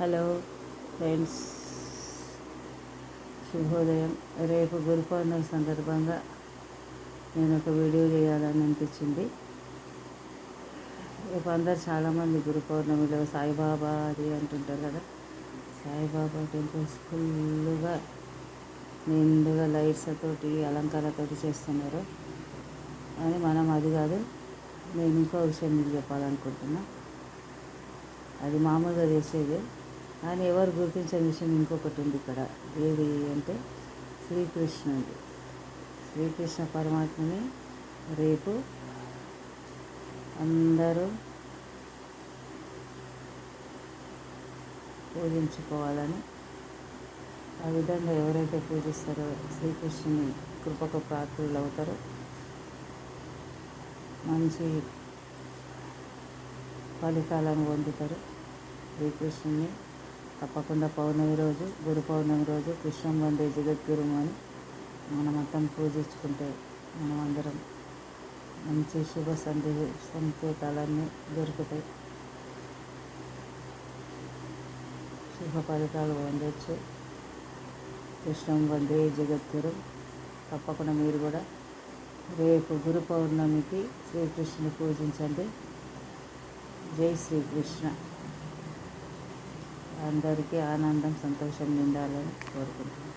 Hello friends, శుభోదయం. రేపు గురు పౌర్ణమి సందర్భంగా నేను ఒక వీడియో చేయాలని అనిపించింది. రేపు అందరు చాలామంది గురు పౌర్ణమిలో సాయిబాబా అది అంటుంటారు కదా. సాయిబాబా టెంపుల్స్ ఫుల్గా నిండుగా లైట్స్ తోటి అలంకారాలతోటి చేస్తున్నారు. అని మనం అది కాదు, నేను ఇంకో విషయం మీకు చెప్పాలనుకుంటున్నా. అది మామూలుగా చేసేదే, కానీ ఎవరు గుర్తించని విషయం ఇంకొకటి ఉంది ఇక్కడ. ఏది అంటే శ్రీకృష్ణుడు. శ్రీకృష్ణ పరమాత్మని రేపు అందరూ పూజించుకోవాలని, ఆ విధంగా ఎవరైతే పూజిస్తారో శ్రీకృష్ణుని కృపకు పాత్రులు అవుతారో, మంచి ఫలితాలను పొందుతారు. శ్రీకృష్ణుని తప్పకుండా పౌర్ణమి రోజు, గురు పౌర్ణమి రోజు కృష్ణం వందే జగద్గురుము అని మనమంతా పూజించుకుంటే మనమందరం మంచి శుభ సంకేతాలన్నీ దొరుకుతాయి. శుభ ఫలితాలు పొందవచ్చు. కృష్ణం వందే జగద్గురు. తప్పకుండా మీరు కూడా రేపు గురు పౌర్ణమికి శ్రీకృష్ణుని పూజించండి. జై శ్రీకృష్ణ. అందరికీ ఆనందం, సంతోషం నిండాలని కోరుకుంటున్నాను.